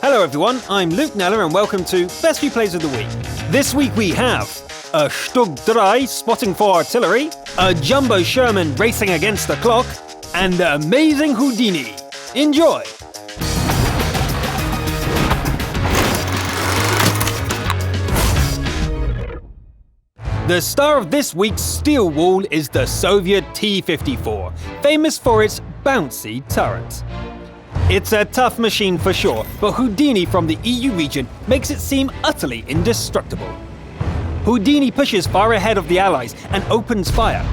Hello everyone, I'm Luke Neller and welcome to Best Replays of the Week. This week we have a Stug 3 spotting for artillery, a Jumbo Sherman racing against the clock, and the amazing Houdini. Enjoy! The star of this week's steel wall is the Soviet T-54, famous for its bouncy turret. It's a tough machine for sure, but Houdini from the EU region makes it seem utterly indestructible. Houdini pushes far ahead of the Allies and opens fire.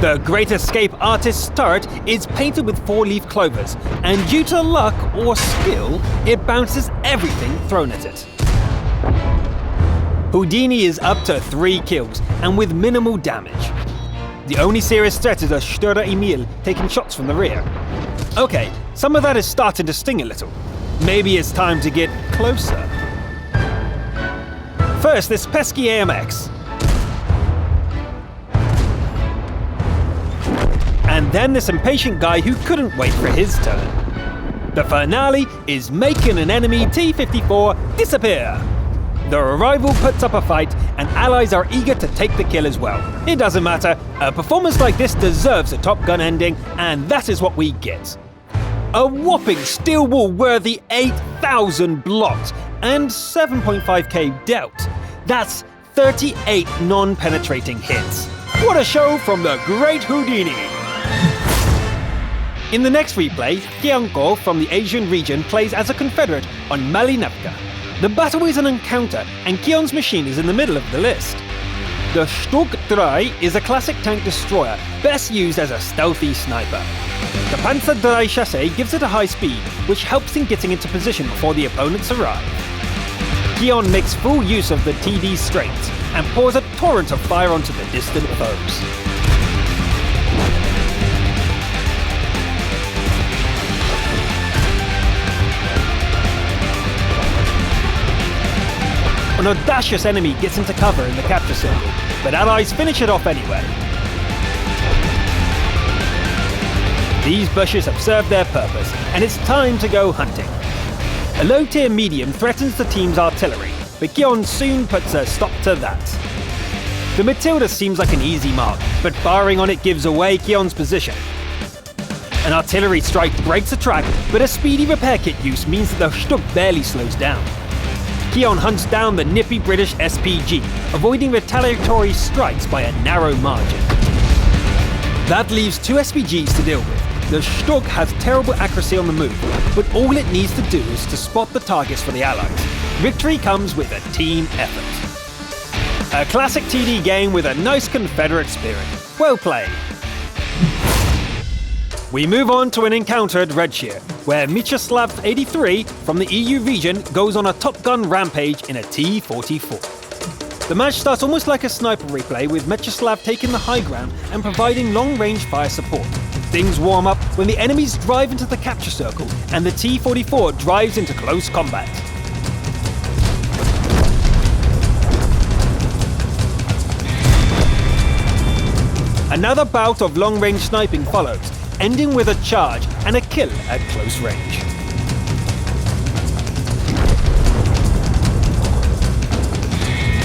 The Great Escape Artist's turret is painted with four-leaf clovers, and due to luck or skill, it bounces everything thrown at it. Houdini is up to 3 kills, and with minimal damage. The only serious threat is a Störer Emil taking shots from the rear. Okay, some of that is starting to sting a little. Maybe it's time to get closer. First, this pesky AMX. And then this impatient guy who couldn't wait for his turn. The finale is making an enemy T-54 disappear. The rival puts up a fight, and allies are eager to take the kill as well. It doesn't matter, a performance like this deserves a Top Gun ending, and that is what we get. A whopping steel wall worthy 8,000 blocked and 7.5k dealt. That's 38 non-penetrating hits. What a show from the great Houdini! In the next replay, Kianko from the Asian region plays as a Confederate on Malinavka. The battle is an encounter, and Kion's machine is in the middle of the list. The Stug 3 is a classic tank destroyer, best used as a stealthy sniper. The Panzer 3 chassis gives it a high speed, which helps in getting into position before the opponents arrive. Kion makes full use of the TD strength, and pours a torrent of fire onto the distant foes. An audacious enemy gets into cover in the capture circle, but allies finish it off anyway. These bushes have served their purpose, and it's time to go hunting. A low-tier medium threatens the team's artillery, but Kion soon puts a stop to that. The Matilda seems like an easy mark, but firing on it gives away Kion's position. An artillery strike breaks a track, but a speedy repair kit use means that the Stug barely slows down. Kion hunts down the nippy British SPG, avoiding retaliatory strikes by a narrow margin. That leaves 2 SPGs to deal with. The Stug has terrible accuracy on the move, but all it needs to do is to spot the targets for the Allies. Victory comes with a team effort. A classic TD game with a nice Confederate spirit. Well played. We move on to an encounter at Redshire, where Mieczyslav 83 from the EU region goes on a Top Gun rampage in a T-44. The match starts almost like a sniper replay, with Mieczyslav taking the high ground and providing long-range fire support. Things warm up when the enemies drive into the capture circle and the T-44 drives into close combat. Another bout of long-range sniping follows, ending with a charge and a kill at close range.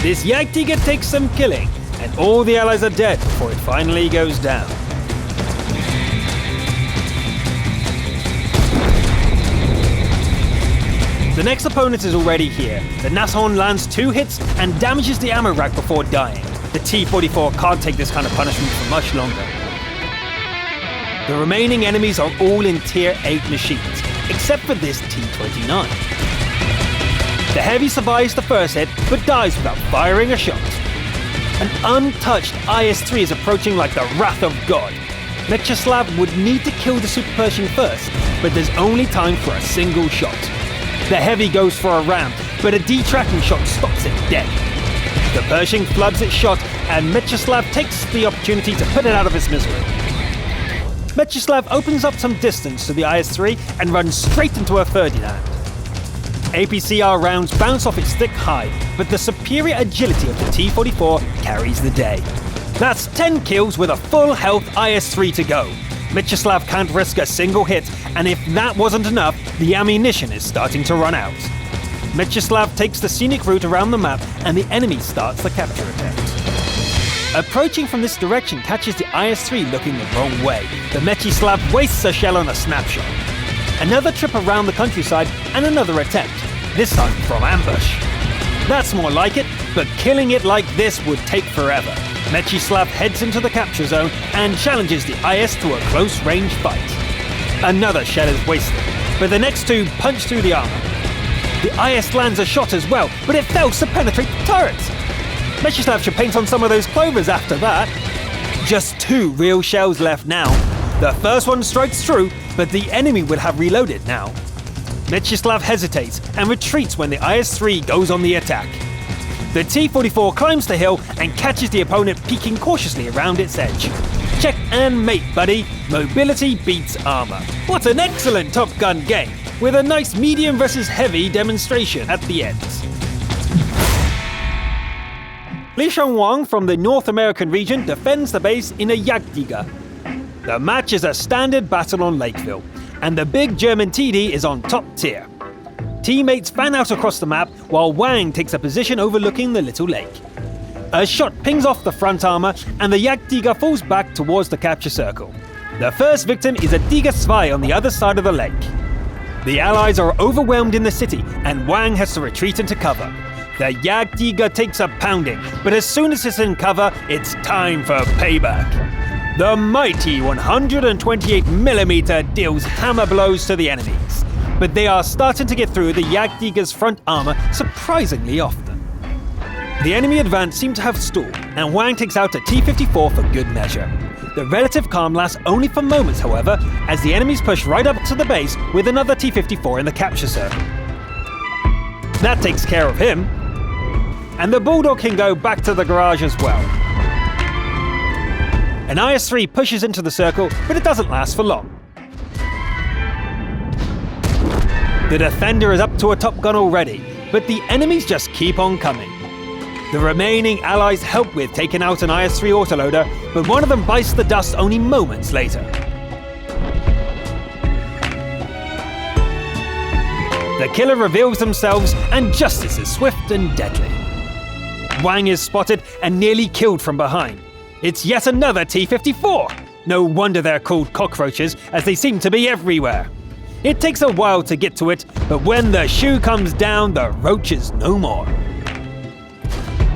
This Jagdtiger takes some killing, and all the allies are dead before it finally goes down. The next opponent is already here. The Nashorn lands 2 hits and damages the ammo rack before dying. The T-44 can't take this kind of punishment for much longer. The remaining enemies are all in Tier 8 machines, except for this T-29. The Heavy survives the first hit, but dies without firing a shot. An untouched IS-3 is approaching like the wrath of God. Mieczyslav would need to kill the Super Pershing first, but there's only time for a single shot. The Heavy goes for a round, but a detracking shot stops it dead. The Pershing floods its shot, and Mieczyslav takes the opportunity to put it out of its misery. Mieczyslav opens up some distance to the IS-3 and runs straight into a Ferdinand. APCR rounds bounce off its thick hide, but the superior agility of the T-44 carries the day. That's 10 kills with a full health IS-3 to go. Mieczyslav can't risk a single hit, and if that wasn't enough, the ammunition is starting to run out. Mieczyslav takes the scenic route around the map, and the enemy starts the capture attempt. Approaching from this direction catches the IS-3 looking the wrong way, but Mieczyslav wastes a shell on a snapshot. Another trip around the countryside, and another attempt, this time from ambush. That's more like it, but killing it like this would take forever. Mieczyslav heads into the capture zone and challenges the IS to a close-range fight. Another shell is wasted, but the next two punch through the armor. The IS lands a shot as well, but it fails to penetrate the turrets. Mieczyslav should paint on some of those clovers after that. Just 2 real shells left now. The first one strikes through, but the enemy will have reloaded now. Mieczyslav hesitates and retreats when the IS-3 goes on the attack. The T-44 climbs the hill and catches the opponent peeking cautiously around its edge. Check and mate, buddy. Mobility beats armor. What an excellent Top Gun game, with a nice medium versus heavy demonstration at the end. Li Shangwang from the North American region defends the base in a Jagddiga. The match is a standard battle on Lakeville, and the big German TD is on top tier. Teammates fan out across the map while Wang takes a position overlooking the little lake. A shot pings off the front armor and the Jagddiga falls back towards the capture circle. The first victim is a Diga Zwei on the other side of the lake. The Allies are overwhelmed in the city and Wang has to retreat into cover. The Jagddiga takes a pounding, but as soon as it's in cover, it's time for payback. The mighty 128mm deals hammer blows to the enemies, but they are starting to get through the Jagddiga's front armor surprisingly often. The enemy advance seemed to have stalled, and Wang takes out a T-54 for good measure. The relative calm lasts only for moments, however, as the enemies push right up to the base with another T-54 in the capture circle. That takes care of him, and the Bulldog can go back to the garage as well. An IS-3 pushes into the circle, but it doesn't last for long. The Defender is up to a Top Gun already, but the enemies just keep on coming. The remaining Allies help with taking out an IS-3 autoloader, but one of them bites the dust only moments later. The killer reveals themselves, and justice is swift and deadly. Wang is spotted and nearly killed from behind. It's yet another T-54! No wonder they're called cockroaches, as they seem to be everywhere. It takes a while to get to it, but when the shoe comes down, the roach is no more.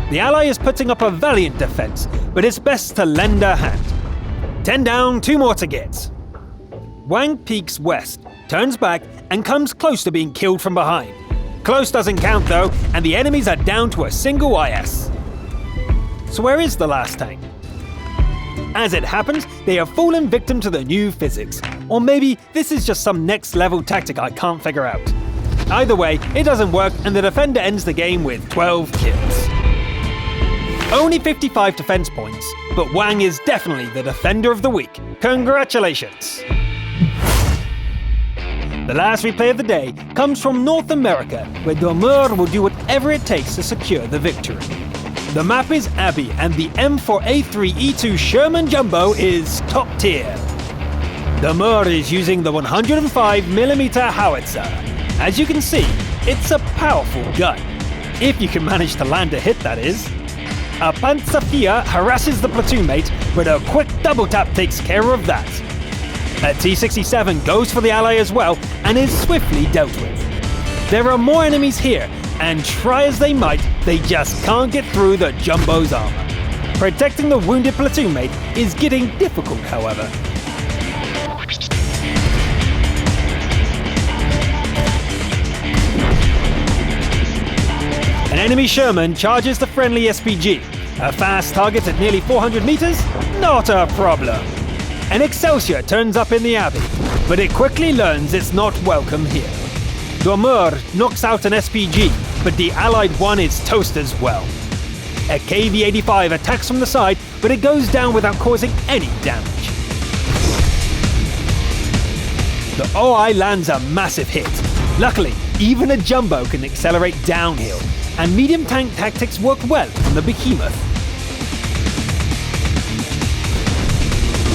The ally is putting up a valiant defense, but it's best to lend a hand. 10 down, 2 more to get. Wang peeks west, turns back, and comes close to being killed from behind. Close doesn't count though, and the enemies are down to a single IS. So where is the last tank? As it happens, they have fallen victim to the new physics. Or maybe this is just some next level tactic I can't figure out. Either way, it doesn't work and the Defender ends the game with 12 kills. Only 55 defense points, but Wang is definitely the Defender of the Week. Congratulations! The last replay of the day comes from North America, where Domur will do whatever it takes to secure the victory. The map is Abbey, and the M4A3E2 Sherman Jumbo is top tier. Domur is using the 105mm howitzer. As you can see, it's a powerful gun. If you can manage to land a hit, that is. A Panzerfia harasses the platoon mate, but a quick double tap takes care of that. A T-67 goes for the ally as well, and is swiftly dealt with. There are more enemies here, and try as they might, they just can't get through the Jumbo's armor. Protecting the wounded platoon mate is getting difficult, however. An enemy Sherman charges the friendly SPG. A fast target at nearly 400 meters? Not a problem. An Excelsior turns up in the Abbey, but it quickly learns it's not welcome here. Domur knocks out an SPG, but the Allied one is toast as well. A KV-85 attacks from the side, but it goes down without causing any damage. The OI lands a massive hit. Luckily, even a Jumbo can accelerate downhill, and medium tank tactics work well on the Behemoth.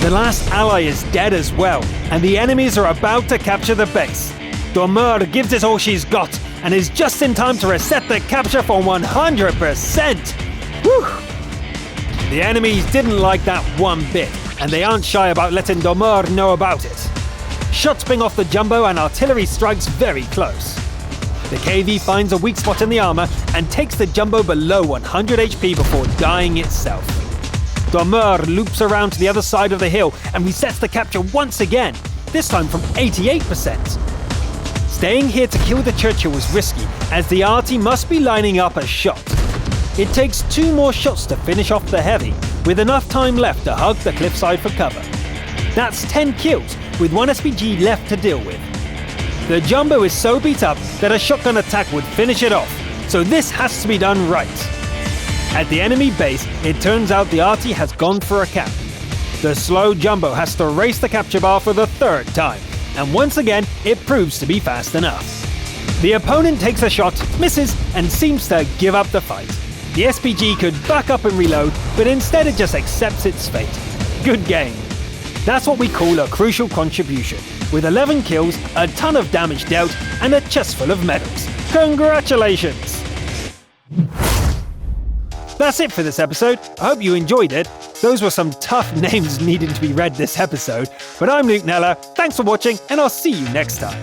The last ally is dead as well, and the enemies are about to capture the base. Dormeur gives it all she's got, and is just in time to reset the capture for 100%! Whew! The enemies didn't like that one bit, and they aren't shy about letting Dormeur know about it. Shots ping off the jumbo and artillery strikes very close. The KV finds a weak spot in the armor and takes the jumbo below 100 HP before dying itself. Dormeur loops around to the other side of the hill and resets the capture once again, this time from 88%. Staying here to kill the Churchill was risky, as the arty must be lining up a shot. It takes 2 more shots to finish off the heavy, with enough time left to hug the cliffside for cover. That's 10 kills, with 1 SPG left to deal with. The jumbo is so beat up that a shotgun attack would finish it off, so this has to be done right. At the enemy base, it turns out the arty has gone for a cap. The slow jumbo has to race the capture bar for the 3rd time, and once again, it proves to be fast enough. The opponent takes a shot, misses, and seems to give up the fight. The SPG could back up and reload, but instead it just accepts its fate. Good game. That's what we call a crucial contribution, with 11 kills, a ton of damage dealt, and a chest full of medals. Congratulations! That's it for this episode. I hope you enjoyed it. Those were some tough names needing to be read this episode, but I'm Luke Neller, thanks for watching, and I'll see you next time.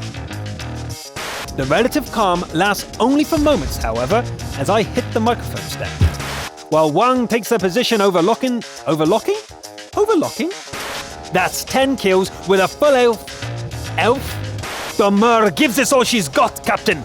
The relative calm lasts only for moments, however, as I hit the microphone stand. While Wang takes the position overlocking? That's 10 kills with a full elf. Dormeur gives us all she's got, Captain!